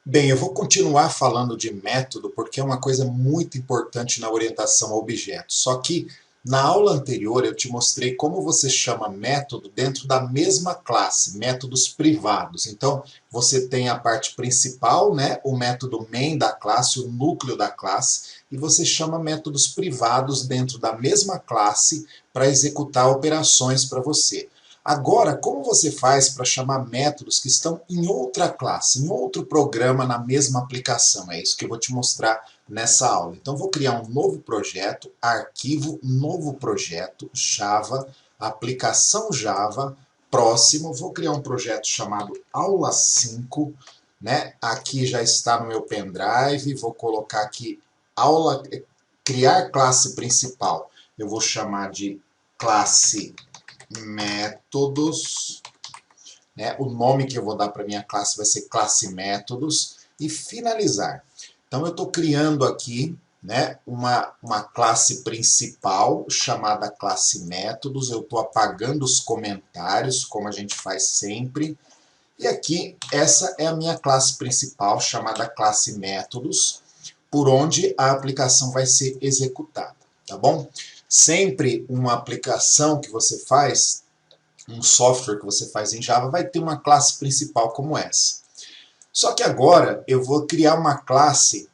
Bem, eu vou continuar falando de método porque é uma coisa muito importante na orientação a objetos. Só que na aula anterior eu te mostrei como você chama método dentro da mesma classe, métodos privados. Então, você tem a parte principal, né, o método main da classe, o núcleo da classe, e você chama métodos privados dentro da mesma classe para executar operações para você. Agora, como você faz para chamar métodos que estão em outra classe, em outro programa na mesma aplicação? É isso que eu vou te mostrar nessa aula. Então, vou criar um novo projeto, arquivo, novo projeto, Java, aplicação Java, próximo, vou criar um projeto chamado Aula 5, né? Aqui já está no meu pendrive, vou colocar aqui aula, criar classe principal. Eu vou chamar de classe métodos, né? O nome que eu vou dar para minha classe vai ser classe métodos e finalizar. Então eu estou criando aqui, né, uma classe principal chamada classe métodos. Eu estou apagando os comentários, como a gente faz sempre. E aqui, essa é a minha classe principal, chamada classe métodos, por onde a aplicação vai ser executada, tá bom? Sempre uma aplicação que você faz, um software que você faz em Java, vai ter uma classe principal como essa. Só que agora eu vou criar uma classe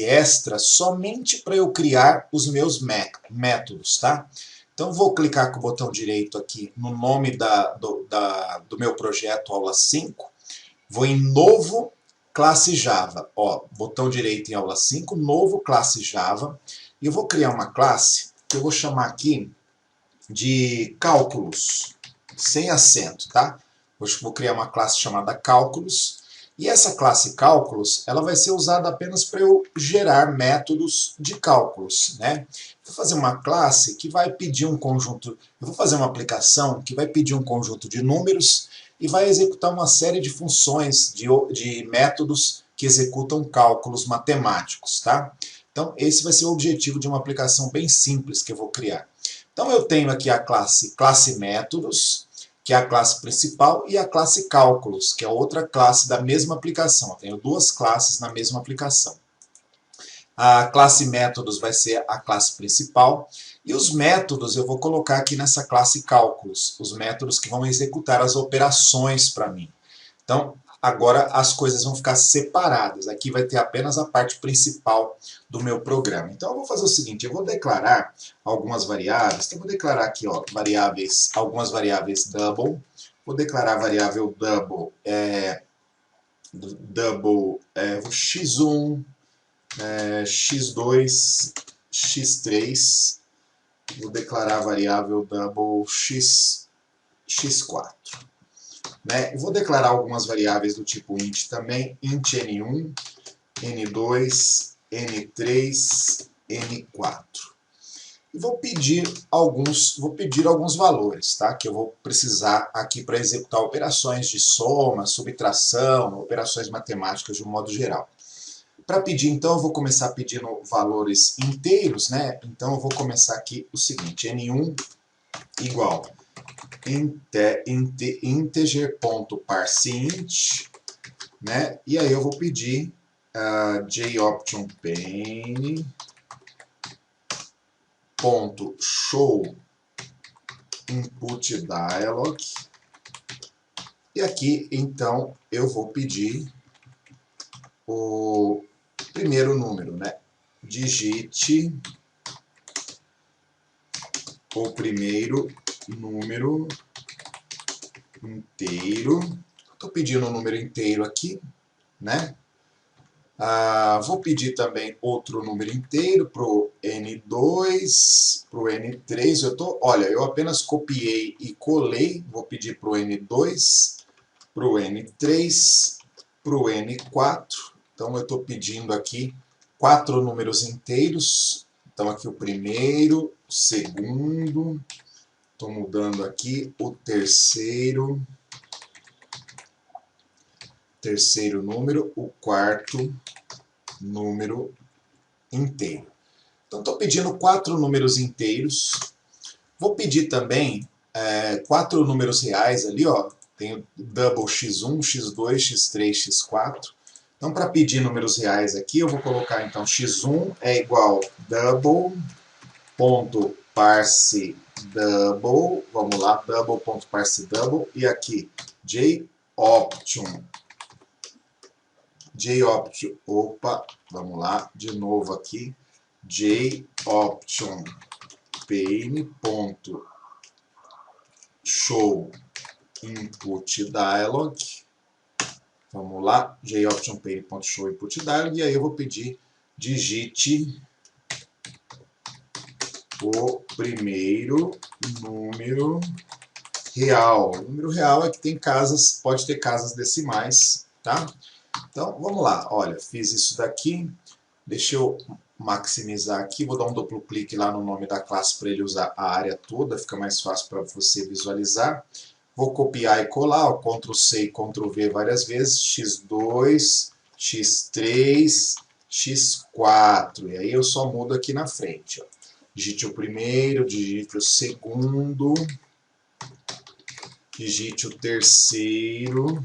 extra, somente para eu criar os meus métodos, tá? Então vou clicar com o botão direito aqui no nome do meu projeto aula 5, vou em novo classe Java, ó, botão direito em aula 5, novo classe Java, e eu vou criar uma classe que eu vou chamar aqui de cálculos, sem acento, tá? Hoje vou criar uma classe chamada cálculos, e essa classe cálculos, ela vai ser usada apenas para eu gerar métodos de cálculos, né? Vou fazer uma classe que vai pedir um conjunto, eu vou fazer uma aplicação que vai pedir um conjunto de números e vai executar uma série de funções, de métodos que executam cálculos matemáticos, tá? Então, esse vai ser o objetivo de uma aplicação bem simples que eu vou criar. Então eu tenho aqui a classe métodos, que é a classe principal, e a classe cálculos, que é outra classe da mesma aplicação. Eu tenho duas classes na mesma aplicação. A classe métodos vai ser a classe principal, e os métodos eu vou colocar aqui nessa classe cálculos, os métodos que vão executar as operações para mim. Então, agora as coisas vão ficar separadas. Aqui vai ter apenas a parte principal do meu programa. Então, eu vou fazer o seguinte, eu vou declarar algumas variáveis. Então, eu vou declarar aqui, ó, algumas variáveis double. Vou declarar a variável double, x1, x2, x3. Vou declarar a variável double x4. Né? Vou declarar algumas variáveis do tipo int também, int n1, n2, n3, n4. E vou pedir alguns valores, tá? Que eu vou precisar aqui para executar operações de soma, subtração, operações matemáticas de um modo geral. Para pedir, então, eu vou começar pedindo valores inteiros, né? Então eu vou começar aqui o seguinte, n1 igual integer.parseInt, né? E aí eu vou pedir jOptionPane.show input dialog. E aqui, então, eu vou pedir o primeiro número, né? Digite o primeiro número inteiro. Estou pedindo um número inteiro aqui, né? Vou pedir também outro número inteiro para o N2, para o N3. Olha, eu apenas copiei e colei. Vou pedir para o N2, para o N3, para o N4. Então eu estou pedindo aqui 4 números inteiros. Então aqui o primeiro, o segundo. Estou mudando aqui o terceiro número, o quarto número inteiro. Então estou pedindo 4 números inteiros. Vou pedir também 4 números reais ali, ó. Tenho double x1, x2, x3, x4. Então, para pedir números reais aqui, eu vou colocar então x1 é igual double.parseDouble, vamos lá, double.parseDouble, e aqui JOption, opa, vamos lá, de novo aqui, JOption pane.show input dialog. Vamos lá, JOption pane.show input dialog, e aí eu vou pedir digite o primeiro número real. O número real é que tem casas, pode ter casas decimais, tá? Então, vamos lá. Olha, fiz isso daqui. Deixa eu maximizar aqui. Vou dar um duplo clique lá no nome da classe para ele usar a área toda. Fica mais fácil para você visualizar. Vou copiar e colar. Ó, Ctrl C e Ctrl V várias vezes. X2, X3, X4. E aí eu só mudo aqui na frente. Ó. Digite o primeiro, digite o segundo, digite o terceiro,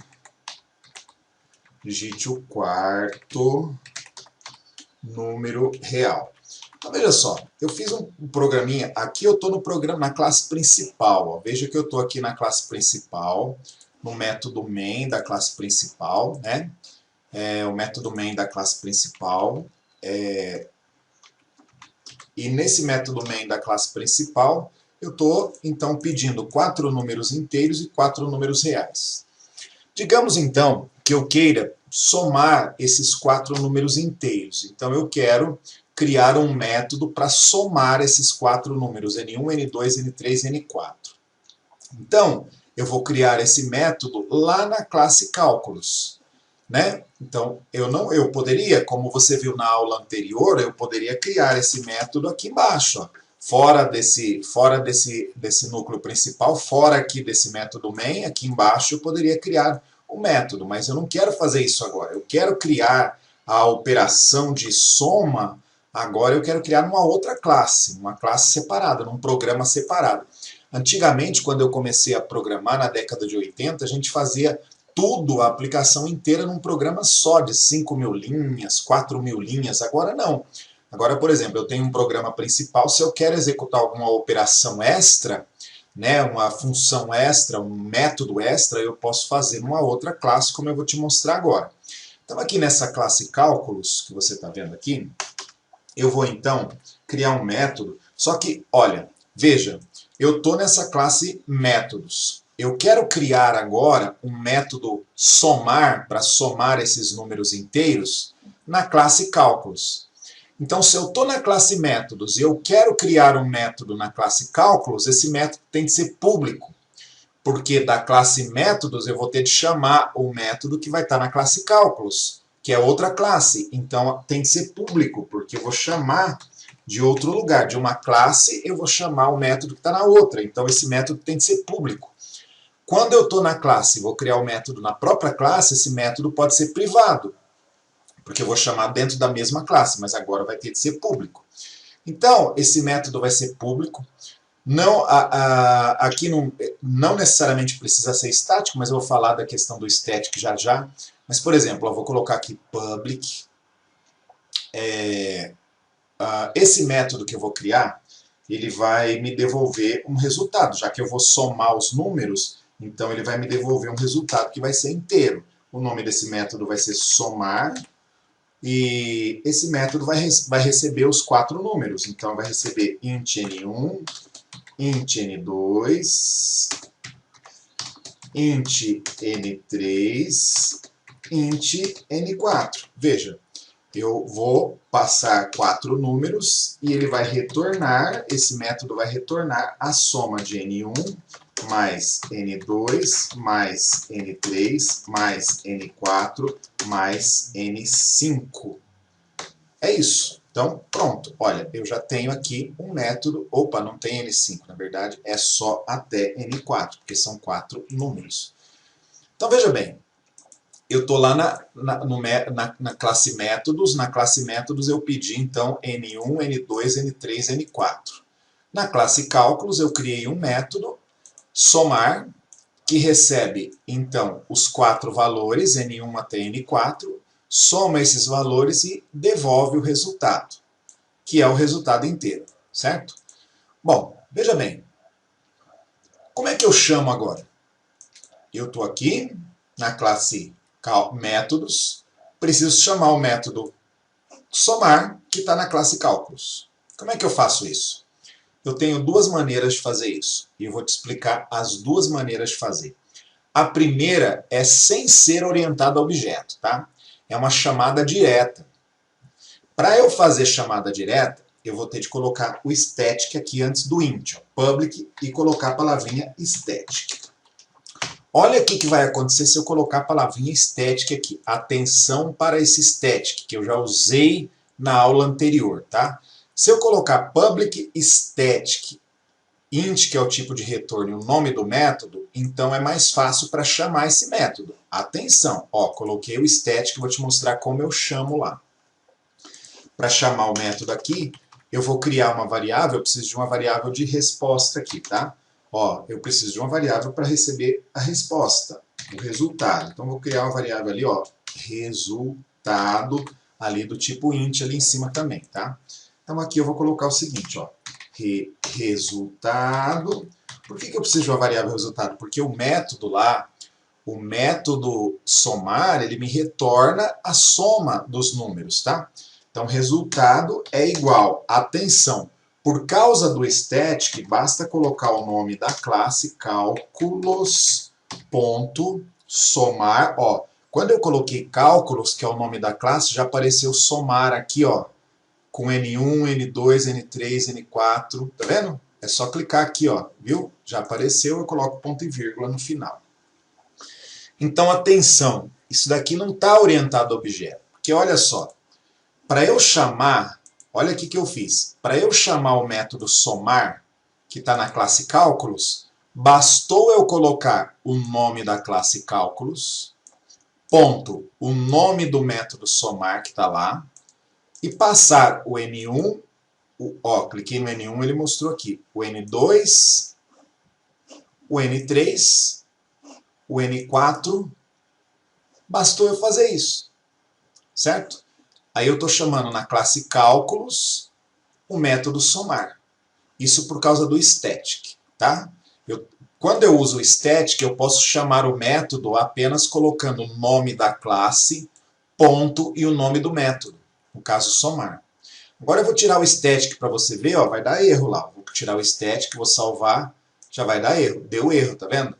digite o quarto número real. Então veja só, eu fiz um programinha, aqui eu estou no programa, na classe principal. Ó. Veja que eu estou aqui na classe principal, no método main da classe principal, né? O método main da classe principal. E nesse método main da classe principal, eu estou então pedindo 4 números inteiros e 4 números reais. Digamos então que eu queira somar esses 4 números inteiros. Então eu quero criar um método para somar esses 4 números, N1, N2, N3, N4. Então eu vou criar esse método lá na classe cálculos. Né? Então, eu poderia, como você viu na aula anterior, eu poderia criar esse método aqui embaixo, ó, fora desse núcleo principal, fora aqui desse método main, aqui embaixo eu poderia criar o método, mas eu não quero fazer isso agora. Eu quero criar a operação de soma, agora eu quero criar uma outra classe, uma classe separada, num programa separado. Antigamente, quando eu comecei a programar, na década de 80, a gente fazia tudo, a aplicação inteira num programa só, de 5.000 linhas, 4.000 linhas. Agora não. Agora, por exemplo, eu tenho um programa principal, se eu quero executar alguma operação extra, né, uma função extra, um método extra, eu posso fazer numa outra classe, como eu vou te mostrar agora. Então aqui nessa classe cálculos, que você está vendo aqui, eu vou então criar um método, só que, olha, veja, eu estou nessa classe métodos. Eu quero criar agora um método somar, para somar esses números inteiros, na classe cálculos. Então, se eu estou na classe métodos e eu quero criar um método na classe cálculos, esse método tem que ser público. Porque da classe métodos eu vou ter de chamar o método que vai estar na classe cálculos, que é outra classe. Então, tem que ser público, porque eu vou chamar de outro lugar. De uma classe, eu vou chamar o método que está na outra. Então, esse método tem que ser público. Quando eu estou na classe e vou criar o método na própria classe, esse método pode ser privado, porque eu vou chamar dentro da mesma classe, mas agora vai ter que ser público. Então, esse método vai ser público. Não, aqui não necessariamente precisa ser estático, mas eu vou falar da questão do static já já. Mas, por exemplo, eu vou colocar aqui public. Esse método que eu vou criar, ele vai me devolver um resultado, já que eu vou somar os números. Então ele vai me devolver um resultado que vai ser inteiro. O nome desse método vai ser somar. E esse método vai receber os 4 números. Então vai receber int n1, int n2, int n3, int n4. Veja, eu vou passar 4 números e ele vai retornar, esse método vai retornar a soma de n1 mais N2, mais N3, mais N4, mais N5. É isso. Então, pronto. Olha, eu já tenho aqui um método. Opa, não tem N5, na verdade, é só até N4, porque são 4 números. Então, veja bem. Eu estou lá na classe métodos. Na classe métodos eu pedi, então, N1, N2, N3, N4. Na classe cálculos eu criei um método somar, que recebe, então, os 4 valores, N1 até N4, soma esses valores e devolve o resultado, que é o resultado inteiro, certo? Bom, veja bem, como é que eu chamo agora? Eu estou aqui na classe métodos, preciso chamar o método somar, que está na classe cálculos. Como é que eu faço isso? Eu tenho duas maneiras de fazer isso, e eu vou te explicar as duas maneiras de fazer. A primeira é sem ser orientada a objeto, tá? É uma chamada direta. Para eu fazer chamada direta, eu vou ter de colocar o static aqui antes do int, ó, public, e colocar a palavrinha static. Olha o que vai acontecer se eu colocar a palavrinha static aqui. Atenção para esse static, que eu já usei na aula anterior, tá? Se eu colocar public static int, que é o tipo de retorno, e o nome do método, então é mais fácil para chamar esse método. Atenção, ó, coloquei o static, vou te mostrar como eu chamo lá. Para chamar o método aqui, eu vou criar uma variável, eu preciso de uma variável de resposta aqui, tá? Ó, eu preciso de uma variável para receber a resposta, o resultado. Então, vou criar uma variável ali, ó, resultado, ali do tipo int ali em cima também, tá? Então, aqui eu vou colocar o seguinte, ó, resultado. Por que eu preciso de uma variável resultado? Porque o método lá, o método somar, ele me retorna a soma dos números, tá? Então, resultado é igual, atenção, por causa do static, basta colocar o nome da classe cálculos.somar. Ó, quando eu coloquei cálculos, que é o nome da classe, já apareceu somar aqui, ó, com N1, N2, N3, N4, tá vendo? É só clicar aqui, ó, viu? Já apareceu, eu coloco ponto e vírgula no final. Então, atenção, isso daqui não está orientado a objeto, porque olha só, para eu chamar, olha o que eu fiz. Para eu chamar o método somar, que está na classe cálculos, bastou eu colocar o nome da classe cálculos, ponto, o nome do método somar, que está lá, e passar o N1, ó, cliquei no N1, ele mostrou aqui, o N2, o N3, o N4, bastou eu fazer isso, certo? Aí eu estou chamando na classe cálculos o método somar. Isso por causa do static, tá? Quando eu uso o static, eu posso chamar o método apenas colocando o nome da classe, ponto e o nome do método, no caso somar. Agora eu vou tirar o static para você ver, ó, vai dar erro lá. Vou tirar o static, vou salvar, já vai dar erro. Deu erro, tá vendo?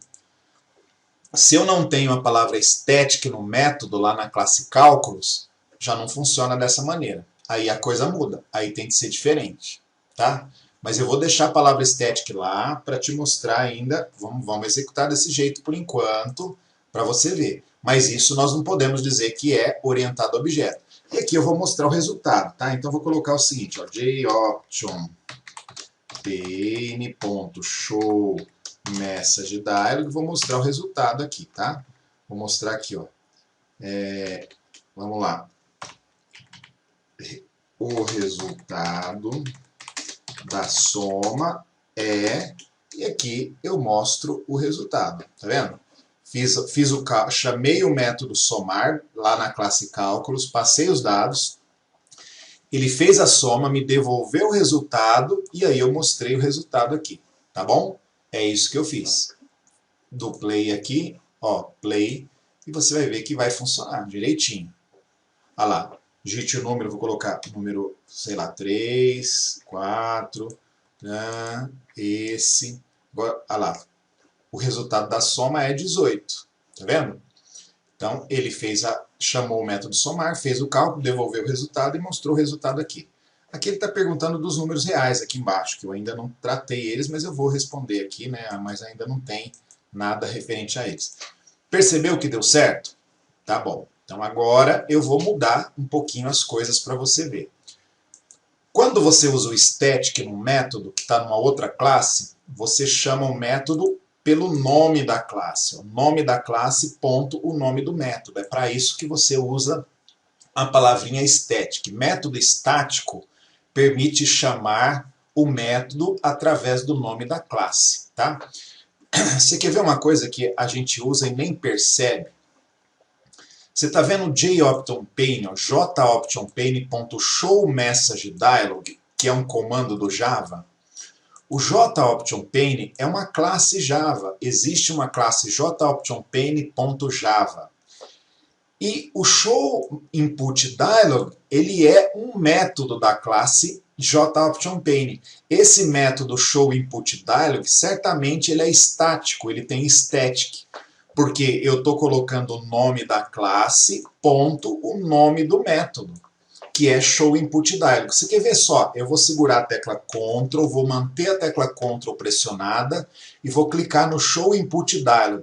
Se eu não tenho a palavra static no método lá na classe cálculos, já não funciona dessa maneira. Aí a coisa muda, aí tem que ser diferente, tá? Mas eu vou deixar a palavra static lá para te mostrar ainda, vamos executar desse jeito por enquanto, para você ver. Mas isso nós não podemos dizer que é orientado a objeto. E aqui eu vou mostrar o resultado, tá? Então eu vou colocar o seguinte, ó, joption pn.show message dialog, vou mostrar o resultado aqui, tá? Vou mostrar aqui, ó. Vamos lá. O resultado da soma é... E aqui eu mostro o resultado, tá vendo? Chamei o método somar lá na classe cálculos, passei os dados, ele fez a soma, me devolveu o resultado e aí eu mostrei o resultado aqui, tá bom? É isso que eu fiz. Do play aqui, ó, play, e você vai ver que vai funcionar direitinho. Olha lá, digite o número, vou colocar o número, sei lá, 3, 4, esse. Agora, olha lá, o resultado da soma é 18, tá vendo? Então, ele chamou o método somar, fez o cálculo, devolveu o resultado e mostrou o resultado aqui. Aqui ele está perguntando dos números reais aqui embaixo, que eu ainda não tratei eles, mas eu vou responder aqui, né? Mas ainda não tem nada referente a eles. Percebeu que deu certo? Tá bom. Então agora eu vou mudar um pouquinho as coisas para você ver. Quando você usa o static num método que está numa outra classe, você chama o método pelo nome da classe. O nome da classe, ponto, o nome do método. É para isso que você usa a palavrinha static. Método estático permite chamar o método através do nome da classe, tá? Você quer ver uma coisa que a gente usa e nem percebe? Você está vendo o JOptionPane, o JOptionPane.showMessageDialog, que é um comando do Java? O JOptionPane é uma classe Java. Existe uma classe JOptionPane.java. E o showInputDialog, ele é um método da classe JOptionPane. Esse método showInputDialog, certamente ele é estático, ele tem static. Porque eu estou colocando o nome da classe, ponto, o nome do método, que é showInputDialog. Você quer ver só? Eu vou segurar a tecla Ctrl, vou manter a tecla Ctrl pressionada e vou clicar no showInputDialog.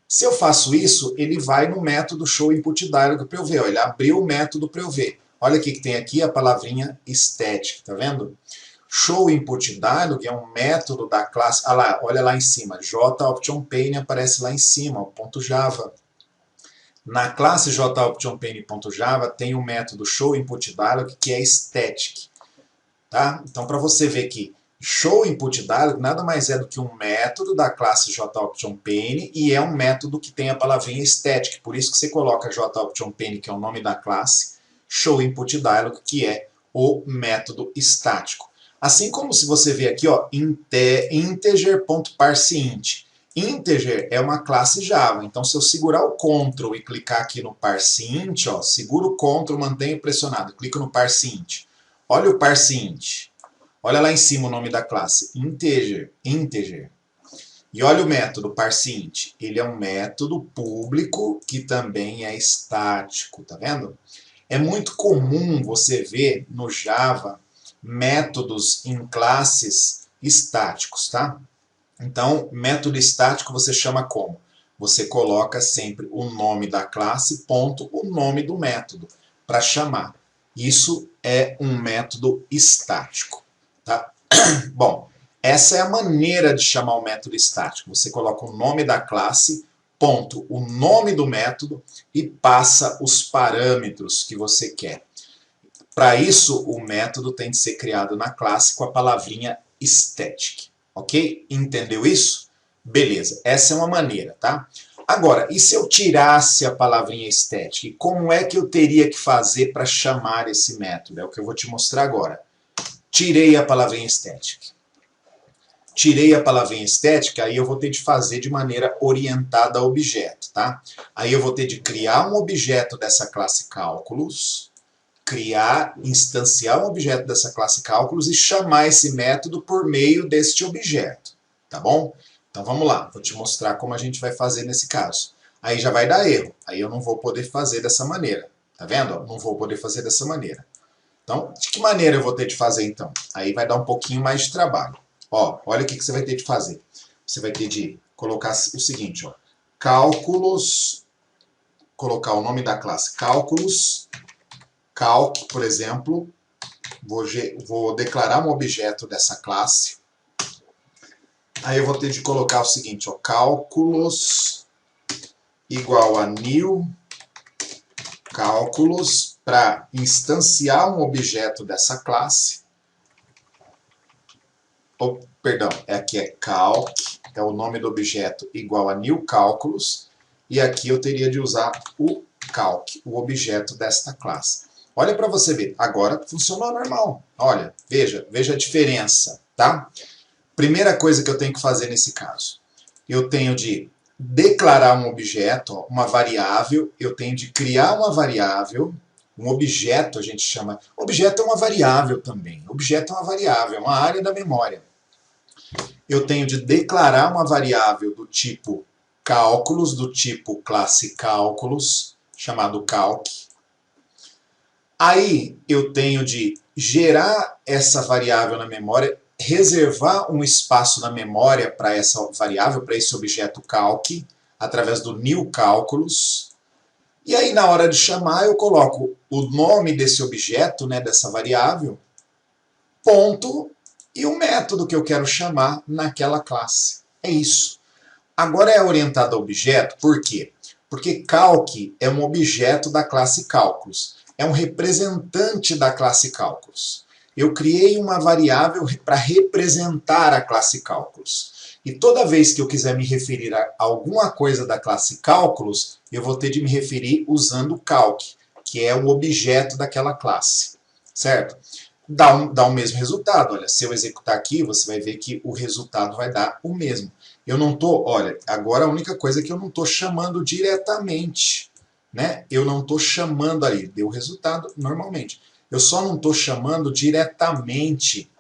Se eu faço isso, ele vai no método showInputDialog para eu ver. Ó, ele abriu o método para eu ver. Olha o que tem aqui a palavrinha static, tá vendo? ShowInputDialog é um método da classe. Ah lá, olha lá em cima. JOptionPane aparece lá em cima, ponto .java. Na classe JOptionPane.java tem o método showInputDialog que é static. Tá? Então, para você ver que showInputDialog nada mais é do que um método da classe JOptionPane e é um método que tem a palavrinha static. Por isso que você coloca JOptionPane, que é o nome da classe, showInputDialog, que é o método estático. Assim como se você vê aqui, ó, integer.parseInt. Integer é uma classe Java, então se eu segurar o Ctrl e clicar aqui no parseInt, ó, seguro o Ctrl, mantenho pressionado, clico no parseInt. Olha o parseInt. Olha lá em cima o nome da classe, integer. E olha o método parseInt. Ele é um método público que também é estático, tá vendo? É muito comum você ver no Java métodos em classes estáticos, tá? Então, método estático você chama como? Você coloca sempre o nome da classe, ponto, o nome do método, para chamar. Isso é um método estático, tá? Bom, essa é a maneira de chamar o método estático. Você coloca o nome da classe, ponto, o nome do método e passa os parâmetros que você quer. Para isso, o método tem de ser criado na classe com a palavrinha static. Ok? Entendeu isso? Beleza, essa é uma maneira, tá? Agora, e se eu tirasse a palavrinha static? Como é que eu teria que fazer para chamar esse método? É o que eu vou te mostrar agora. Tirei a palavrinha static. Tirei a palavrinha static, aí eu vou ter de fazer de maneira orientada a objeto, tá? Aí eu vou ter de criar um objeto dessa classe cálculos, instanciar um objeto dessa classe cálculos e chamar esse método por meio deste objeto, tá bom? Então vamos lá, vou te mostrar como a gente vai fazer nesse caso. Aí já vai dar erro, aí eu não vou poder fazer dessa maneira, tá vendo? Não vou poder fazer dessa maneira. Então, de que maneira eu vou ter de fazer então? Aí vai dar um pouquinho mais de trabalho. Ó, olha o que você vai ter de fazer. Você vai ter de colocar o seguinte, ó, cálculos, colocar o nome da classe cálculos, calc, por exemplo, vou declarar um objeto dessa classe. Aí eu vou ter de colocar o seguinte, ó, cálculos igual a new cálculos para instanciar um objeto dessa classe. Oh, perdão, aqui é calc, é o nome do objeto igual a new cálculos. E aqui eu teria de usar o calc, o objeto desta classe. Olha para você ver, agora funcionou normal. Olha, veja a diferença, tá? Primeira coisa que eu tenho que fazer nesse caso, eu tenho de declarar um objeto, ó, uma variável, eu tenho de criar uma variável, um objeto a gente chama, objeto é uma variável também, objeto é uma variável, é uma área da memória. Eu tenho de declarar uma variável do tipo cálculos, do tipo classe cálculos, chamado calc. Aí eu tenho de gerar essa variável na memória, reservar um espaço na memória para essa variável, para esse objeto calc, através do new cálculos. E aí na hora de chamar eu coloco o nome desse objeto, né, dessa variável, ponto, e o método que eu quero chamar naquela classe. É isso. Agora é orientado a objeto, por quê? Porque calc é um objeto da classe cálculos. É um representante da classe cálculos. Eu criei uma variável para representar a classe cálculos. E toda vez que eu quiser me referir a alguma coisa da classe cálculos, eu vou ter de me referir usando o calc, que é o objeto daquela classe, certo? Dá o mesmo resultado. Olha, se eu executar aqui, você vai ver que o resultado vai dar o mesmo. Eu não estou, olha, agora a única coisa é que eu não estou chamando diretamente, né? Eu não estou chamando ali, deu o resultado normalmente. Eu só não estou chamando diretamente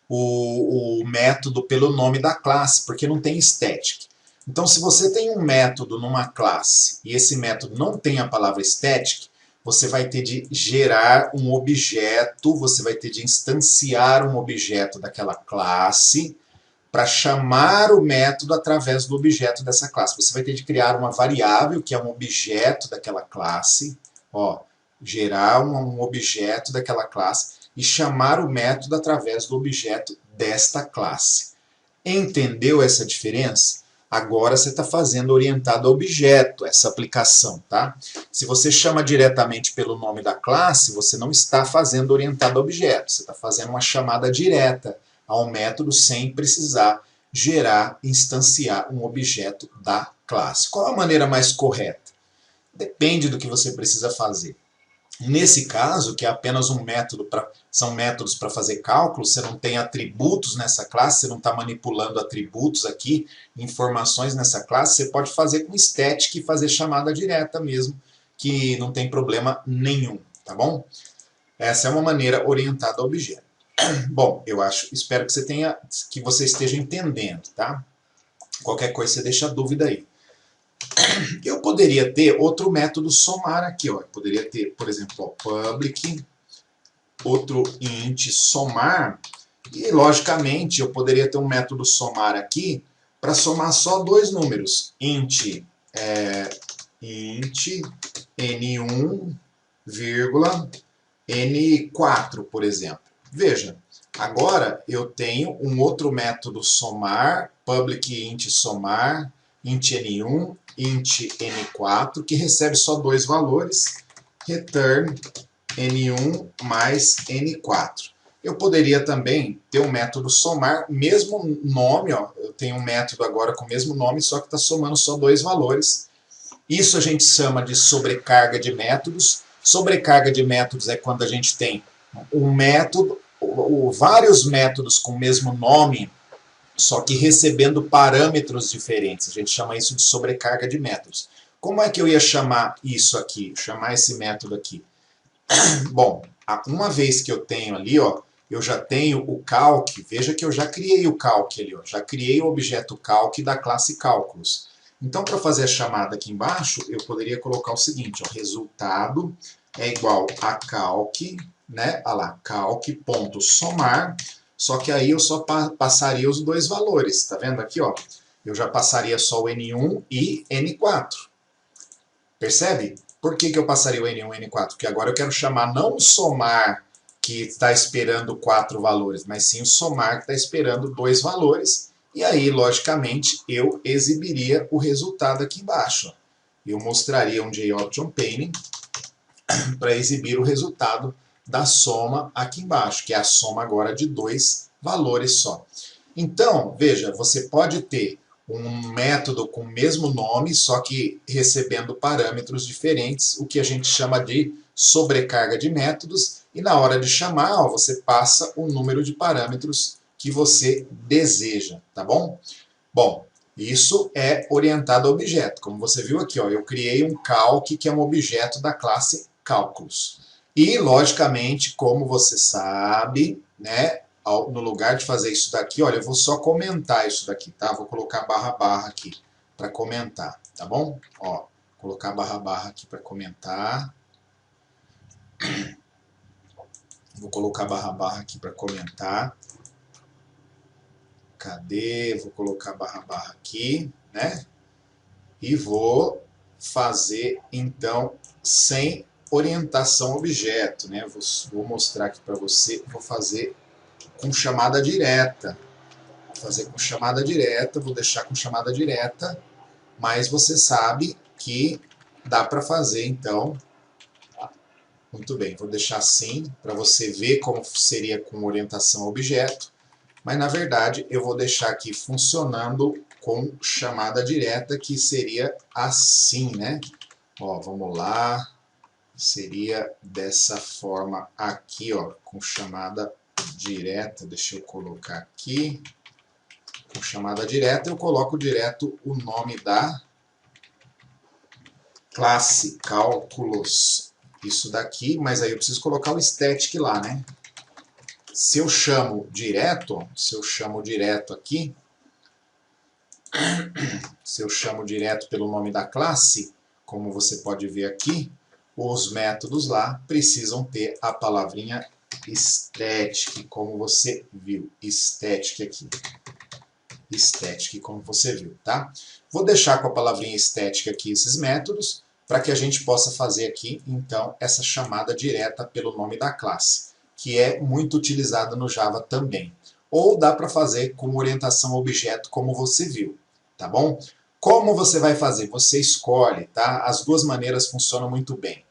o método pelo nome da classe, porque não tem static. Então, se você tem um método numa classe e esse método não tem a palavra static, você vai ter de gerar um objeto, você vai ter de instanciar um objeto daquela classe para chamar o método através do objeto dessa classe. Você vai ter de criar uma variável, que é um objeto daquela classe, ó, gerar um objeto daquela classe e chamar o método através do objeto desta classe. Entendeu essa diferença? Agora você está fazendo orientado a objeto, essa aplicação, tá? Se você chama diretamente pelo nome da classe, você não está fazendo orientado a objeto, você está fazendo uma chamada direta ao método sem precisar gerar, instanciar um objeto da classe. Qual a maneira mais correta? Depende do que você precisa fazer. Nesse caso, que é apenas um método, são métodos para fazer cálculos, você não tem atributos nessa classe, você não está manipulando atributos aqui, informações nessa classe, você pode fazer com static e fazer chamada direta mesmo, que não tem problema nenhum, tá bom? Essa é uma maneira orientada a objeto. Bom, espero que você esteja entendendo, tá? Qualquer coisa você deixa a dúvida aí. Eu poderia ter outro método somar aqui, ó. Eu poderia ter, por exemplo, ó, public, outro int somar, e logicamente eu poderia ter um método somar aqui para somar só dois números, int n1, n4, por exemplo. Veja, agora eu tenho um outro método somar, public int somar, int n1, int n4, que recebe só dois valores, return n1 mais n4. Eu poderia também ter um método somar, mesmo nome, ó, eu tenho um método agora com o mesmo nome, só que está somando só dois valores. Isso a gente chama de sobrecarga de métodos. Sobrecarga de métodos é quando a gente tem um método, vários métodos com o mesmo nome, só que recebendo parâmetros diferentes. A gente chama isso de sobrecarga de métodos. Como é que eu ia chamar isso aqui? Chamar esse método aqui? Bom, uma vez que eu tenho ali, ó, eu já tenho o calc, veja que eu já criei o calc ali, ó, já criei o objeto calc da classe cálculos. Então, para fazer a chamada aqui embaixo, eu poderia colocar o seguinte, ó, resultado é igual a calc, né, olha lá, calc.somar, só que aí eu só passaria os dois valores, tá vendo aqui, ó? Eu já passaria só o N1 e N4. Percebe? Por que eu passaria o N1 e N4? Porque agora eu quero chamar não o somar que está esperando 4 valores, mas sim o somar que está esperando 2 valores. E aí, logicamente, eu exibiria o resultado aqui embaixo. Eu mostraria um JOption Painting para exibir o resultado da soma aqui embaixo, que é a soma agora de 2 valores só. Então, veja, você pode ter um método com o mesmo nome, só que recebendo parâmetros diferentes, o que a gente chama de sobrecarga de métodos, e na hora de chamar, ó, você passa o número de parâmetros que você deseja, tá bom? Bom, isso é orientado a objeto. Como você viu aqui, ó, eu criei um calc que é um objeto da classe cálculos. E, logicamente, como você sabe, né, no lugar de fazer isso daqui, olha, eu vou só comentar isso daqui, tá? Vou colocar barra aqui para comentar, tá bom? Ó, colocar barra aqui para comentar. Vou colocar barra aqui para comentar. Cadê? Vou colocar barra aqui, né? E vou fazer, então, sem orientação a objeto, né? Vou mostrar aqui para você, vou fazer com chamada direta. Vou fazer com chamada direta, vou deixar com chamada direta, mas você sabe que dá para fazer, então. Muito bem, vou deixar assim, para você ver como seria com orientação a objeto. mas na verdade eu vou deixar aqui funcionando com chamada direta, que seria assim, né? Ó, vamos lá, seria dessa forma aqui, ó, com chamada direta. Deixa eu colocar aqui, com chamada direta, eu coloco direto o nome da classe cálculos. Isso daqui, mas aí eu preciso colocar o static lá, né? Se eu chamo direto aqui, se eu chamo direto pelo nome da classe, como você pode ver aqui, os métodos lá precisam ter a palavrinha static, como você viu. Static aqui. Static, como você viu, tá? Vou deixar com a palavrinha static aqui esses métodos, para que a gente possa fazer aqui, então, essa chamada direta pelo nome da classe, que é muito utilizada no Java também. Ou dá para fazer com orientação a objeto, como você viu, tá bom? Como você vai fazer? Você escolhe, tá? As duas maneiras funcionam muito bem.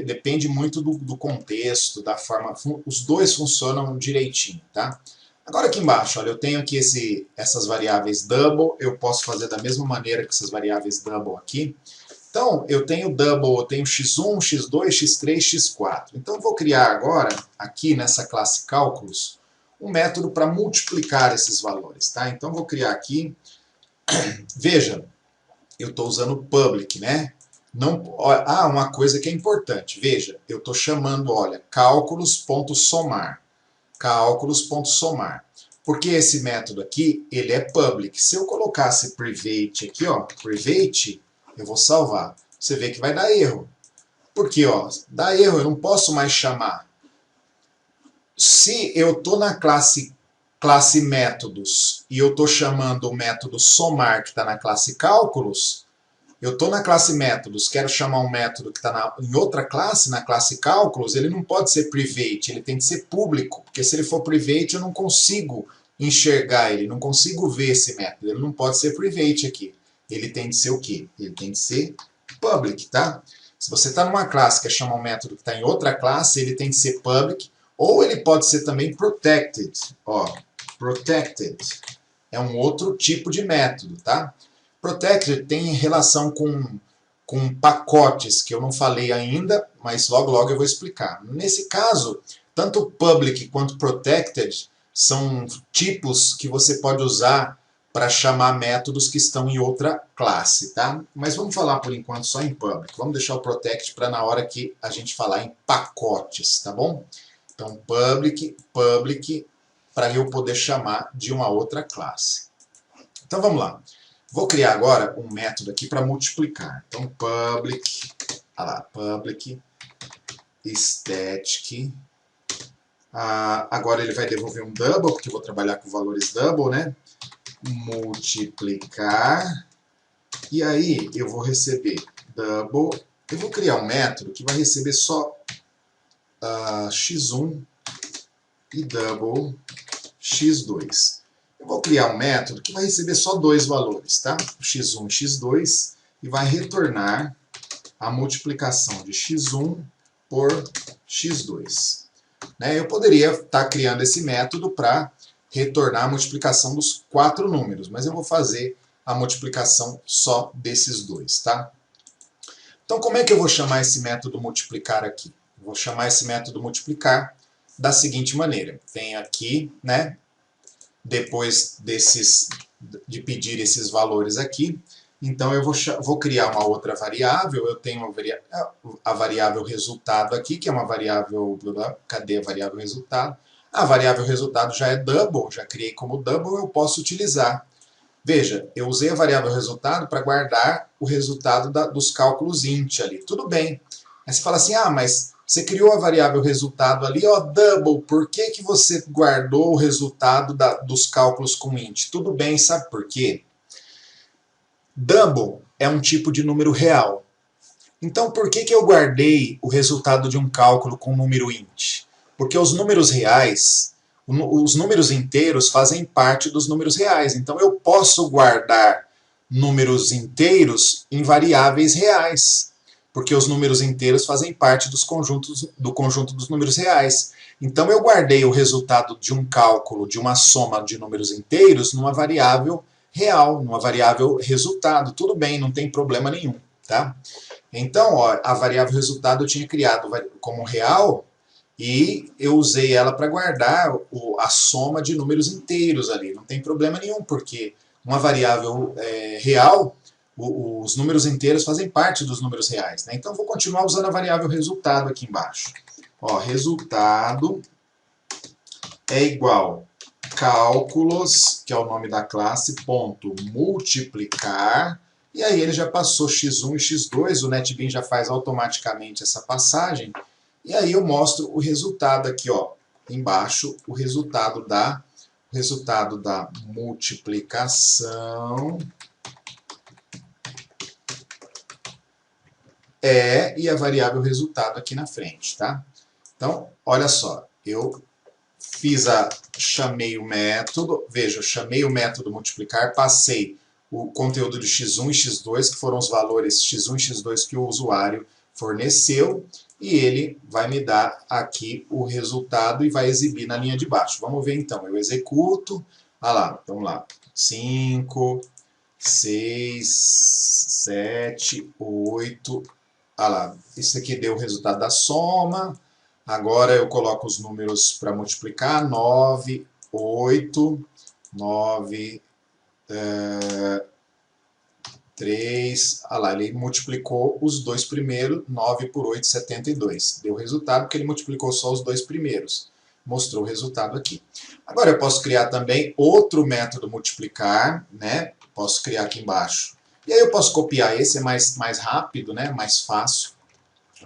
Depende muito do contexto, da forma. Os dois funcionam direitinho, tá? Agora aqui embaixo, olha, eu tenho aqui essas variáveis double, eu posso fazer da mesma maneira que essas variáveis double aqui. Então, eu tenho double, eu tenho x1, x2, x3, x4. Então, eu vou criar agora, aqui nessa classe cálculos, um método para multiplicar esses valores, tá? Então, eu vou criar aqui, veja, eu estou usando public, né? Não, uma coisa que é importante, veja, eu estou chamando, olha, cálculos.somar. Cálculos.somar. Porque esse método aqui, ele é public. Se eu colocasse private aqui, ó, private, eu vou salvar. Você vê que vai dar erro. Porque, ó, dá erro, eu não posso mais chamar. Se eu estou na classe métodos e eu estou chamando o método somar, que está na classe cálculos, eu estou na classe métodos, quero chamar um método que está em outra classe, na classe cálculos, ele não pode ser private, ele tem que ser público, porque se ele for private eu não consigo enxergar ele, não consigo ver esse método, ele não pode ser private aqui. Ele tem de ser o quê? Ele tem de ser public, tá? Se você está numa classe que quer chamar um método que está em outra classe, ele tem de ser public, ou ele pode ser também protected. Ó, protected é um outro tipo de método, tá? Protected tem relação com pacotes, que eu não falei ainda, mas logo logo eu vou explicar. Nesse caso, tanto public quanto protected são tipos que você pode usar para chamar métodos que estão em outra classe, tá? Mas vamos falar por enquanto só em public. Vamos deixar o protect para na hora que a gente falar em pacotes, tá bom? Então, public, para eu poder chamar de uma outra classe. Então, vamos lá. Vou criar agora um método aqui para multiplicar. Então, public, public, static. Agora ele vai devolver um double, porque eu vou trabalhar com valores double, né? Multiplicar. E aí eu vou receber double. Eu vou criar um método que vai receber só x1 e double x2. Eu vou criar um método que vai receber só dois valores, tá? x1 e x2, e vai retornar a multiplicação de x1 por x2. Né? Eu poderia estar criando esse método para retornar a multiplicação dos 4 números, mas eu vou fazer a multiplicação só desses dois, tá? Então, como é que eu vou chamar esse método multiplicar aqui? Eu vou chamar esse método multiplicar da seguinte maneira. Vem aqui, né? Depois de pedir esses valores aqui, então eu vou criar uma outra variável. Eu tenho a variável resultado aqui, que é uma variável... Cadê a variável resultado? A variável resultado já é double, já criei como double, eu posso utilizar. Veja, eu usei a variável resultado para guardar o resultado dos cálculos int ali. Tudo bem. Aí você fala assim, mas você criou a variável resultado ali, ó, double, por que que você guardou o resultado dos cálculos com int? Tudo bem, sabe por quê? Double é um tipo de número real. Então, por que que eu guardei o resultado de um cálculo com número int? Porque os números reais, os números inteiros fazem parte dos números reais. Então, eu posso guardar números inteiros em variáveis reais. Porque os números inteiros fazem parte do conjunto dos números reais. Então eu guardei o resultado de um cálculo de uma soma de números inteiros numa variável real, numa variável resultado. Tudo bem, não tem problema nenhum, tá? Então, ó, a variável resultado eu tinha criado como real e eu usei ela para guardar a soma de números inteiros ali. Não tem problema nenhum, porque uma variável real, os números inteiros fazem parte dos números reais, né? Então, vou continuar usando a variável resultado aqui embaixo. Ó, resultado é igual cálculos, que é o nome da classe, ponto multiplicar, e aí ele já passou x1 e x2, o NetBeans já faz automaticamente essa passagem, e aí eu mostro o resultado aqui, ó, embaixo, o resultado da multiplicação e a variável resultado aqui na frente, tá? Então, olha só, eu chamei o método, veja, eu chamei o método multiplicar, passei o conteúdo de x1 e x2, que foram os valores x1 e x2 que o usuário forneceu, e ele vai me dar aqui o resultado e vai exibir na linha de baixo. Vamos ver então, eu executo, olha lá, vamos lá, 5, 6, 7, 8, olha lá, isso aqui deu o resultado da soma. Agora eu coloco os números para multiplicar, 9, 8, 9, 3, olha lá, ele multiplicou os dois primeiros, 9 por 8, 72. Deu o resultado porque ele multiplicou só os dois primeiros. Mostrou o resultado aqui. Agora eu posso criar também outro método multiplicar, né? Posso criar aqui embaixo. E aí eu posso copiar esse, é mais rápido, né? Mais fácil.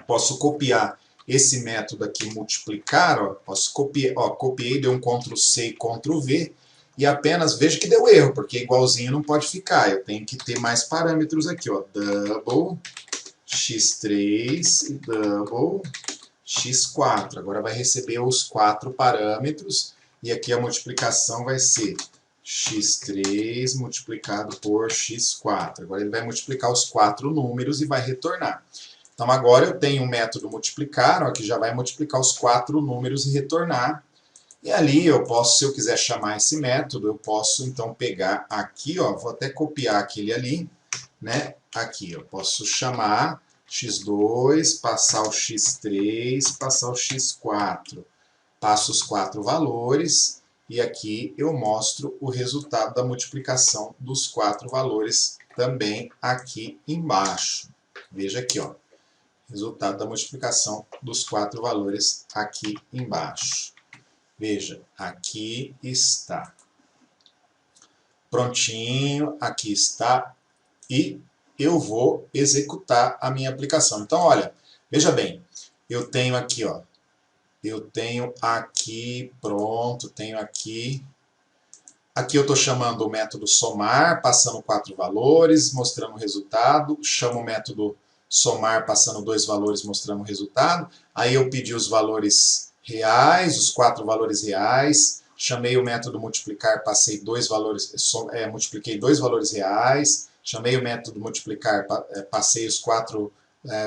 Posso copiar esse método aqui, multiplicar, ó, posso copiar, ó, copiei, deu um Ctrl+C e Ctrl+V, e apenas veja que deu erro, porque igualzinho não pode ficar, eu tenho que ter mais parâmetros aqui, ó, double x3 e double x4, agora vai receber os 4 parâmetros, e aqui a multiplicação vai ser x3 multiplicado por x4, agora ele vai multiplicar os 4 números e vai retornar. Então agora eu tenho um método multiplicar, ó, que já vai multiplicar os 4 números e retornar. E ali eu posso, se eu quiser chamar esse método, eu posso então pegar aqui, ó, vou até copiar aquele ali, né? Aqui, eu posso chamar x2, passar o x3, passar o x4. Passo os 4 valores e aqui eu mostro o resultado da multiplicação dos 4 valores também aqui embaixo. Veja aqui, ó. Resultado da multiplicação dos 4 valores aqui embaixo. Veja, aqui está. Prontinho, aqui está. E eu vou executar a minha aplicação. Então, olha, veja bem, eu tenho aqui, ó. Eu tenho aqui, pronto, tenho aqui. Aqui eu estou chamando o método somar, passando 4 valores, mostrando o resultado. Chamo o método somar passando 2 valores mostrando o resultado. Aí eu pedi os valores reais, os 4 valores reais. Chamei o método multiplicar, passei 2 valores, multipliquei 2 valores reais. Chamei o método multiplicar, passei os 4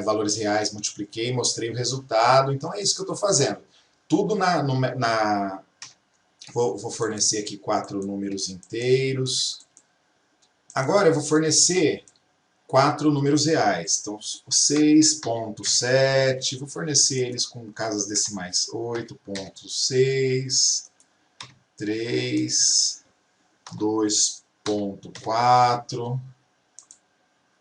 valores reais, multipliquei, mostrei o resultado. Então é isso que eu estou fazendo. Tudo vou fornecer aqui 4 números inteiros. Agora eu vou fornecer 4 números reais. Então, 6.7, vou fornecer eles com casas decimais. 8.6, 3, 2.4.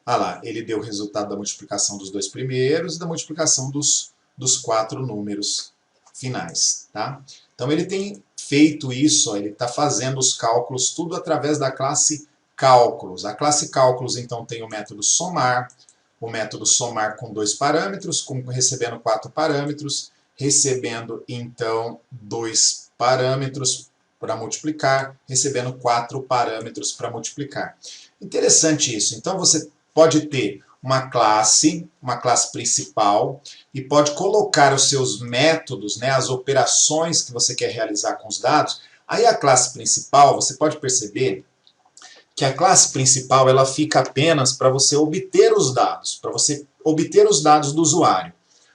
Ah lá, ele deu o resultado da multiplicação dos 2 primeiros e da multiplicação dos 4 números finais. Tá? Então, ele tem feito isso, ó, ele está fazendo os cálculos tudo através da classe cálculos. A classe cálculos, então, tem o método somar com 2 parâmetros, recebendo 4 parâmetros, recebendo, então, 2 parâmetros para multiplicar, recebendo 4 parâmetros para multiplicar. Interessante isso. Então, você pode ter uma classe principal, e pode colocar os seus métodos, né, as operações que você quer realizar com os dados. Aí a classe principal, você pode perceber que a classe principal ela fica apenas para você obter os dados, do usuário.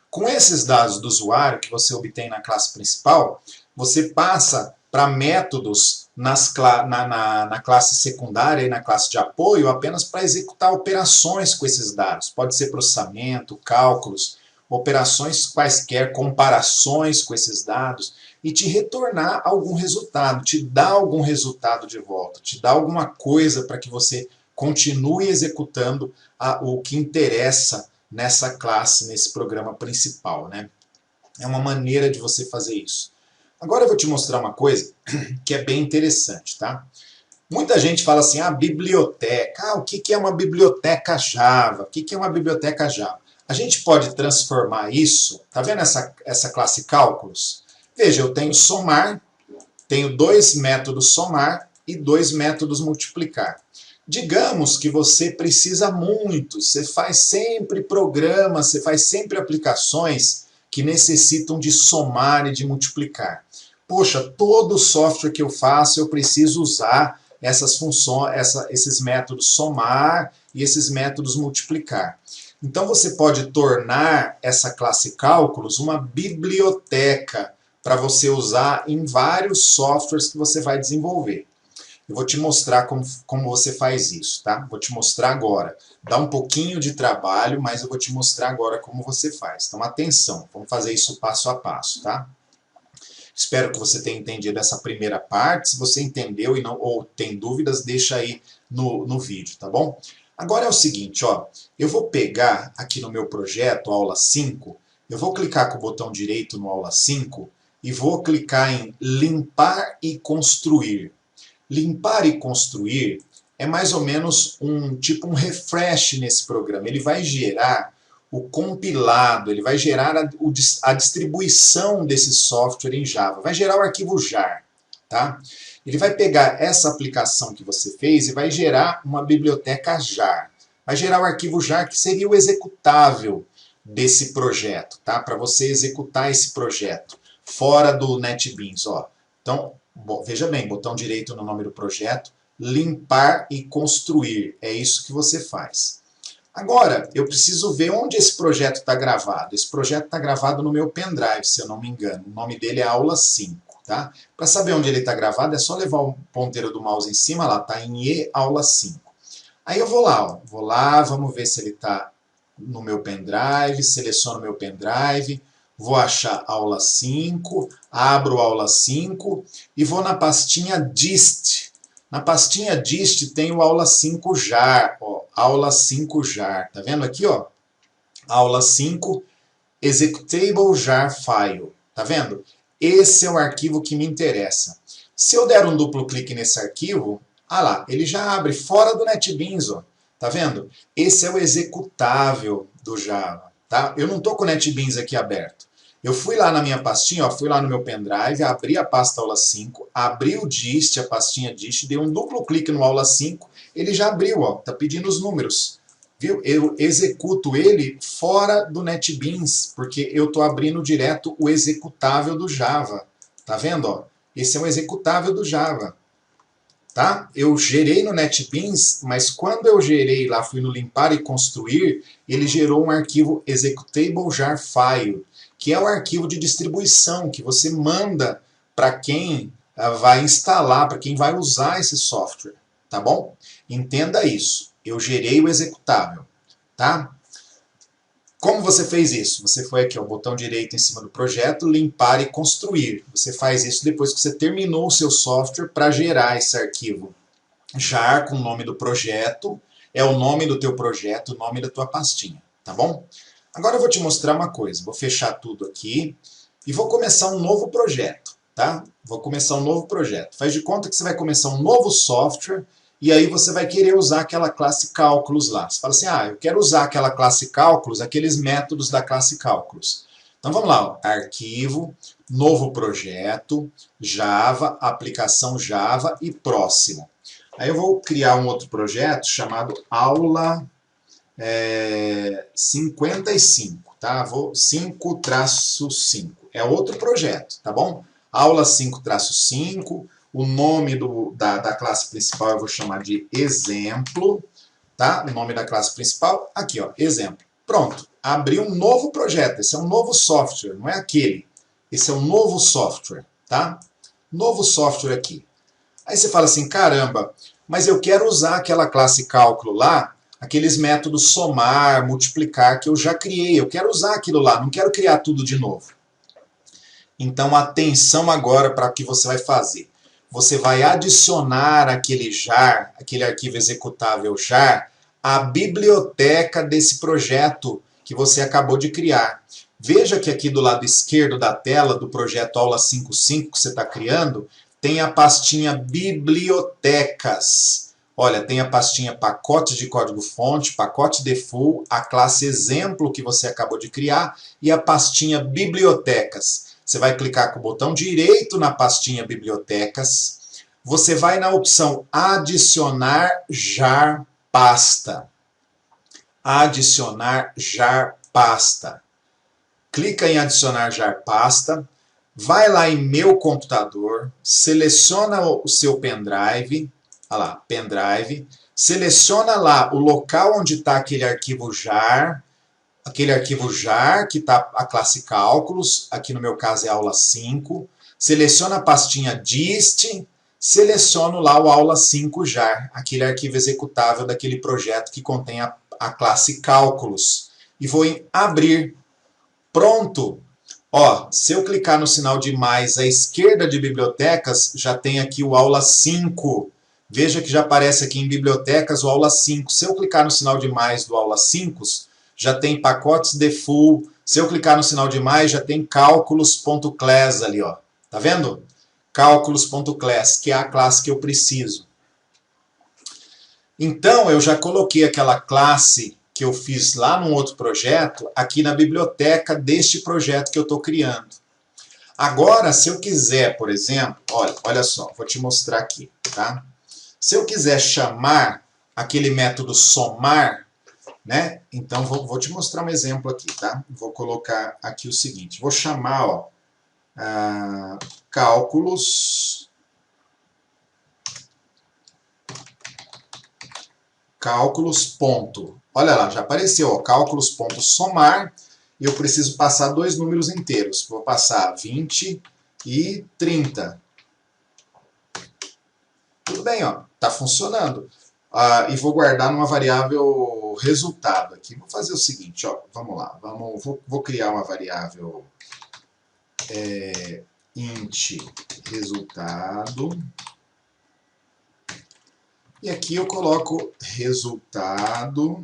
Com esses dados do usuário que você obtém na classe principal, você passa para métodos na classe secundária e na classe de apoio apenas para executar operações com esses dados. Pode ser processamento, cálculos, operações quaisquer, comparações com esses dados e te retornar algum resultado, te dar algum resultado de volta, te dar alguma coisa para que você continue executando o que interessa nessa classe, nesse programa principal, né? É uma maneira de você fazer isso. Agora eu vou te mostrar uma coisa que é bem interessante, tá? Muita gente fala assim, biblioteca. O que é uma biblioteca Java? O que é uma biblioteca Java? A gente pode transformar isso, tá vendo essa classe cálculos? Veja, eu tenho somar, tenho dois métodos somar e dois métodos multiplicar. Digamos que você precisa muito, você faz sempre programas, você faz sempre aplicações que necessitam de somar e de multiplicar. Poxa, todo software que eu faço eu preciso usar essas funções, esses métodos somar e esses métodos multiplicar. Então você pode tornar essa classe cálculos uma biblioteca para você usar em vários softwares que você vai desenvolver. Eu vou te mostrar como você faz isso, tá? Vou te mostrar agora. Dá um pouquinho de trabalho, mas eu vou te mostrar agora como você faz. Então atenção, vamos fazer isso passo a passo, tá? Espero que você tenha entendido essa primeira parte. Se você entendeu ou tem dúvidas, deixa aí no vídeo, tá bom? Agora é o seguinte, ó, eu vou pegar aqui no meu projeto, aula 5, eu vou clicar com o botão direito no aula 5 e vou clicar em limpar e construir. Limpar e construir é mais ou menos um refresh nesse programa. Ele vai gerar o compilado, ele vai gerar a distribuição desse software em Java. Vai gerar o arquivo jar, tá? Ele vai pegar essa aplicação que você fez e vai gerar uma biblioteca jar. Vai gerar o arquivo jar que seria o executável desse projeto, tá? Para você executar esse projeto fora do NetBeans, ó. Então, veja bem, botão direito no nome do projeto, limpar e construir. É isso que você faz. Agora, eu preciso ver onde esse projeto está gravado. Esse projeto está gravado no meu pendrive, se eu não me engano. O nome dele é aula 5, tá? Para saber onde ele está gravado, é só levar o ponteiro do mouse em cima, lá está em E aula 5. Aí eu vou lá, ó. Vou lá, vamos ver se ele está no meu pendrive, seleciono o meu pendrive, vou achar aula 5, abro aula 5 e vou na pastinha dist. Na pastinha dist tem o aula 5 jar, ó, aula 5 jar, tá vendo aqui, ó? Aula 5 executable jar file, tá vendo? Esse é o arquivo que me interessa. Se eu der um duplo clique nesse arquivo, lá, ele já abre fora do NetBeans, ó. Tá vendo? Esse é o executável do Java, tá? Eu não estou com o NetBeans aqui aberto. Eu fui lá na minha pastinha, ó, fui lá no meu pendrive, abri a pasta aula 5, abri o dist, a pastinha dist, dei um duplo clique no aula 5, ele já abriu, ó, tá pedindo os números. Viu? Eu executo ele fora do NetBeans, porque eu estou abrindo direto o executável do Java. Tá vendo? Ó? Esse é um executável do Java. Tá? Eu gerei no NetBeans, mas quando eu gerei lá, fui no limpar e construir, ele gerou um arquivo executable jar file, que é o arquivo de distribuição que você manda para quem vai instalar, para quem vai usar esse software. Tá bom? Entenda isso. Eu gerei o executável. Tá? Como você fez isso? Você foi aqui, ó, botão direito em cima do projeto, limpar e construir. Você faz isso depois que você terminou o seu software para gerar esse arquivo. jar com o nome do projeto, é o nome do teu projeto, o nome da tua pastinha, tá bom? Agora eu vou te mostrar uma coisa. Vou fechar tudo aqui e vou começar um novo projeto, tá? Vou começar um novo projeto. Faz de conta que você vai começar um novo software e aí você vai querer usar aquela classe cálculos lá. Você fala assim, eu quero usar aquela classe cálculos, aqueles métodos da classe cálculos. Então vamos lá, ó. Arquivo, novo projeto, Java, aplicação Java e próximo. Aí eu vou criar um outro projeto chamado aula 55, tá? Vou 5-5. É outro projeto, tá bom? Aula 5-5. O nome da classe principal eu vou chamar de exemplo, tá? O nome da classe principal, aqui, ó, exemplo. Pronto. abrir um novo projeto. Esse é um novo software, não é aquele. Esse é um novo software, tá? Novo software aqui. Aí você fala assim, caramba, mas eu quero usar aquela classe cálculo lá, aqueles métodos somar, multiplicar que eu já criei. Eu quero usar aquilo lá, não quero criar tudo de novo. Então, atenção agora para o que você vai fazer. Você vai adicionar aquele jar, aquele arquivo executável jar, à biblioteca desse projeto que você acabou de criar. Veja que aqui do lado esquerdo da tela do projeto Aula 5.5 que você está criando, tem a pastinha Bibliotecas. Olha, tem a pastinha pacote de código-fonte, pacote default, a classe exemplo que você acabou de criar e a pastinha Bibliotecas. Você vai clicar com o botão direito na pastinha Bibliotecas. Você vai na opção Adicionar jar pasta. Adicionar jar pasta. Clica em Adicionar jar pasta. Vai lá em Meu computador. Seleciona o seu pendrive. Olha lá, pendrive. Seleciona lá o local onde está aquele arquivo jar. Aquele arquivo jar, que está a classe cálculos, aqui no meu caso é aula 5, seleciona a pastinha dist, seleciono lá o aula 5 jar, aquele arquivo executável daquele projeto que contém a classe cálculos, e vou em abrir. Pronto! Ó, se eu clicar no sinal de mais à esquerda de bibliotecas, já tem aqui o aula 5. Veja que já aparece aqui em bibliotecas o aula 5. Se eu clicar no sinal de mais do aula 5, já tem pacotes default. Se eu clicar no sinal de mais, já tem cálculos.class ali, ó. Tá vendo? Cálculos.class, que é a classe que eu preciso. Então, eu já coloquei aquela classe que eu fiz lá num outro projeto, aqui na biblioteca deste projeto que eu estou criando. Agora, se eu quiser, por exemplo, olha só, vou te mostrar aqui, tá? Se eu quiser chamar aquele método somar, né? Então, vou te mostrar um exemplo aqui, tá? Vou colocar aqui o seguinte, vou chamar, ó, cálculos ponto. Olha lá, já apareceu, ó, cálculos ponto somar, e eu preciso passar dois números inteiros. Vou passar 20 e 30. Tudo bem, ó, tá funcionando. E vou guardar numa variável resultado aqui. Vou fazer o seguinte, ó, vamos lá, vou criar uma variável int resultado. E aqui eu coloco resultado.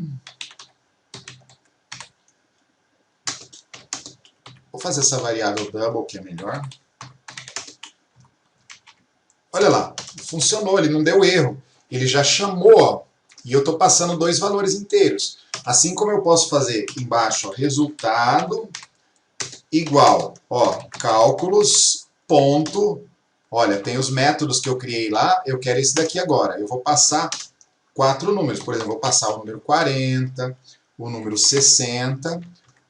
Vou fazer essa variável double, que é melhor. Olha lá, funcionou, ele não deu erro. Ele já chamou, ó, e eu estou passando dois valores inteiros. Assim como eu posso fazer embaixo, ó, resultado igual, ó, cálculos ponto. Olha, tem os métodos que eu criei lá, eu quero esse daqui agora. Eu vou passar 4 números. Por exemplo, vou passar o número 40, o número 60,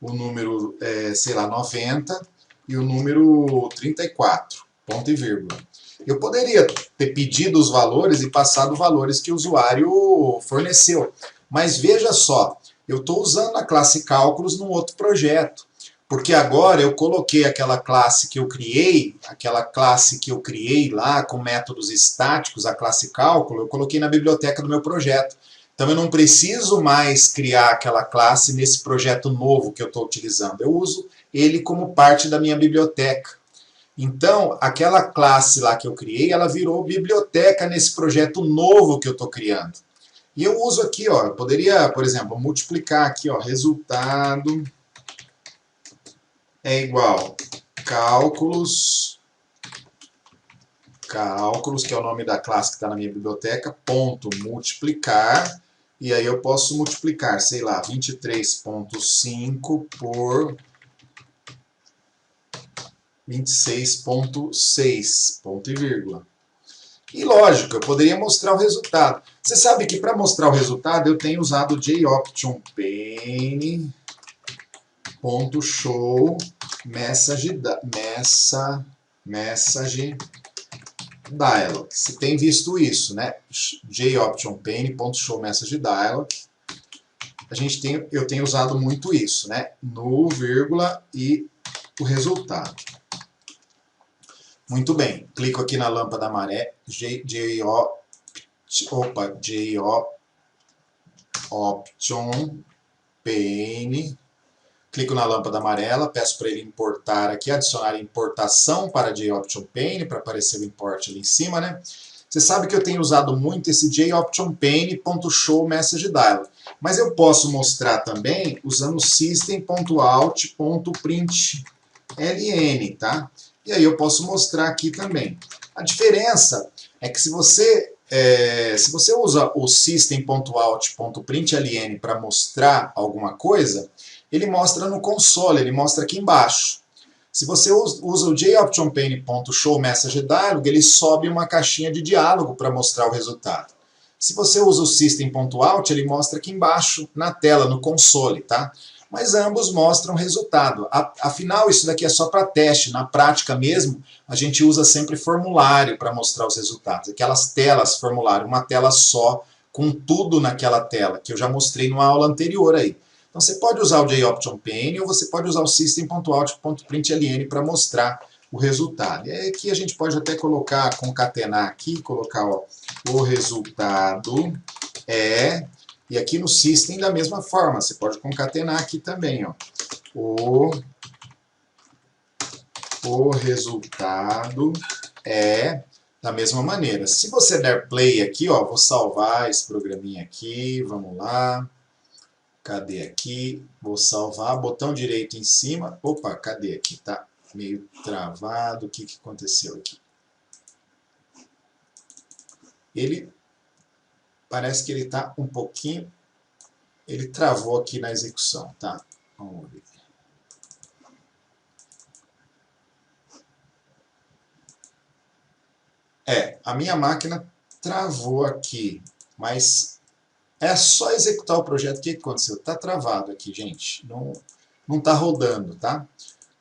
o número, sei lá, 90 e o número 34, ponto e vírgula. Eu poderia ter pedido os valores e passado valores que o usuário forneceu. Mas veja só, eu estou usando a classe cálculos num outro projeto. Porque agora eu coloquei aquela classe que eu criei lá com métodos estáticos, a classe cálculo, eu coloquei na biblioteca do meu projeto. Então eu não preciso mais criar aquela classe nesse projeto novo que eu estou utilizando. Eu uso ele como parte da minha biblioteca. Então, aquela classe lá que eu criei, ela virou biblioteca nesse projeto novo que eu estou criando. E eu uso aqui, ó, eu poderia, por exemplo, multiplicar aqui, ó, resultado é igual cálculos, que é o nome da classe que está na minha biblioteca, ponto multiplicar, e aí eu posso multiplicar, sei lá, 23.5 por 26.6, ponto e vírgula. E lógico, eu poderia mostrar o resultado. Você sabe que para mostrar o resultado eu tenho usado o JOptionPane.show message dialog. Você tem visto isso, né? JOptionPane.show message dialog. eu tenho usado muito isso, né? Null, vírgula e o resultado. Muito bem, clico aqui na lâmpada amarela, Option Pane, clico na lâmpada amarela, peço para ele importar aqui, adicionar importação para JOption Pane, para aparecer o import ali em cima, né? Você sabe que eu tenho usado muito esse JOptionPane.showMessageDialog, mas eu posso mostrar também usando system.out.println, tá? E aí eu posso mostrar aqui também. A diferença é que se você usa o system.out.println para mostrar alguma coisa, ele mostra no console, ele mostra aqui embaixo. Se você usa o JOptionPane.showMessageDialog, ele sobe uma caixinha de diálogo para mostrar o resultado. Se você usa o System.out, ele mostra aqui embaixo na tela, no console, tá? Mas ambos mostram resultado. Afinal, isso daqui é só para teste. Na prática mesmo, a gente usa sempre formulário para mostrar os resultados. Aquelas telas formulário, uma tela só, com tudo naquela tela, que eu já mostrei numa aula anterior aí. Então você pode usar o JOptionPane ou você pode usar o System.out.println para mostrar o resultado. E aqui a gente pode até colocar, concatenar aqui, colocar ó, o resultado é... E aqui no System da mesma forma, você pode concatenar aqui também, ó. O resultado é da mesma maneira. Se você der play aqui, ó, vou salvar esse programinha aqui, vamos lá. Cadê aqui? Vou salvar, botão direito em cima. Opa, cadê aqui? Tá meio travado, o que aconteceu aqui? Parece que ele está um pouquinho... Ele travou aqui na execução, tá? Vamos ver. A minha máquina travou aqui, mas é só executar o projeto. O que aconteceu? Está travado aqui, gente. Não está rodando, tá?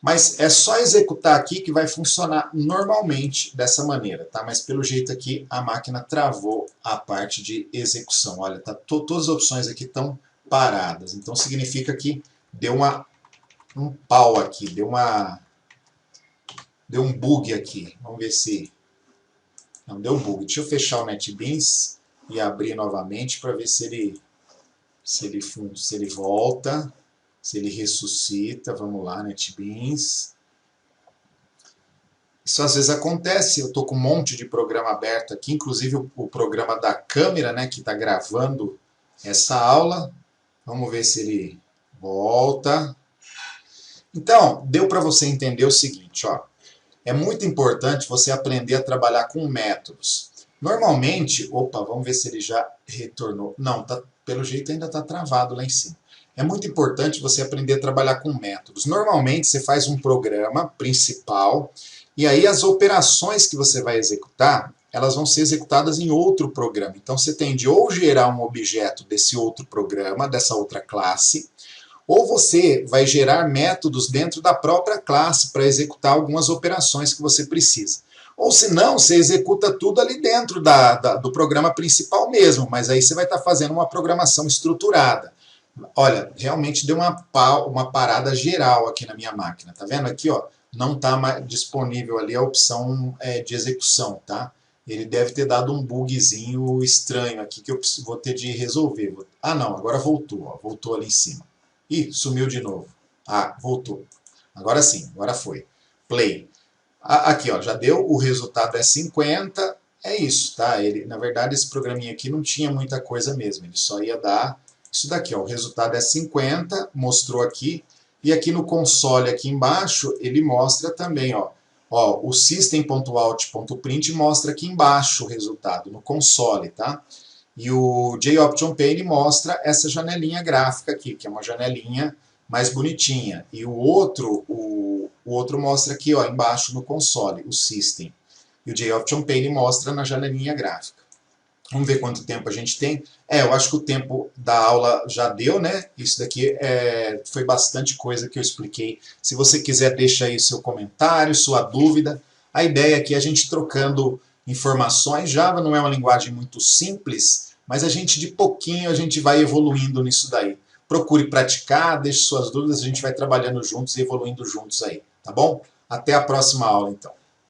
Mas é só executar aqui que vai funcionar normalmente dessa maneira, tá? Mas pelo jeito aqui a máquina travou a parte de execução. Olha, todas as opções aqui estão paradas. Então significa que deu um pau aqui, deu um bug aqui. Vamos ver se... Não, deu bug. Deixa eu fechar o NetBeans e abrir novamente para ver se ele volta. Se ele ressuscita, vamos lá, NetBeans. Isso às vezes acontece, eu estou com um monte de programa aberto aqui, inclusive o programa da câmera, né, que está gravando essa aula. Vamos ver se ele volta. Então, deu para você entender o seguinte, ó. É muito importante você aprender a trabalhar com métodos. Normalmente, opa, vamos ver se ele já retornou. Não, pelo jeito ainda está travado lá em cima. É muito importante você aprender a trabalhar com métodos. Normalmente você faz um programa principal e aí as operações que você vai executar, elas vão ser executadas em outro programa. Então você tem de ou gerar um objeto desse outro programa, dessa outra classe, ou você vai gerar métodos dentro da própria classe para executar algumas operações que você precisa. Ou se não, você executa tudo ali dentro do programa principal mesmo, mas aí você vai estar fazendo uma programação estruturada. Olha, realmente deu uma parada geral aqui na minha máquina. Tá vendo aqui, ó? Não está mais disponível ali a opção de execução, tá? Ele deve ter dado um bugzinho estranho aqui que eu vou ter de resolver. Ah, não, agora voltou, ó, voltou ali em cima. Ih, sumiu de novo. Ah, voltou. Agora sim, agora foi. Play. Aqui, ó, já deu, o resultado é 50. É isso, tá? Na verdade, esse programinha aqui não tinha muita coisa mesmo. Ele só ia dar isso daqui, ó, o resultado é 50, mostrou aqui, e aqui no console, aqui embaixo, ele mostra também, ó, o system.out.print mostra aqui embaixo o resultado, no console, tá? E o JOptionPane mostra essa janelinha gráfica aqui, que é uma janelinha mais bonitinha, e o outro mostra aqui, ó, embaixo no console, o System. E o JOptionPane mostra na janelinha gráfica. Vamos ver quanto tempo a gente tem. Eu acho que o tempo da aula já deu, né? Isso daqui foi bastante coisa que eu expliquei. Se você quiser, deixa aí seu comentário, sua dúvida. A ideia aqui é a gente trocando informações. Java não é uma linguagem muito simples, mas de pouquinho a gente vai evoluindo nisso daí. procure praticar, deixe suas dúvidas, a gente vai trabalhando juntos e evoluindo juntos aí, tá bom? Até a próxima aula, então.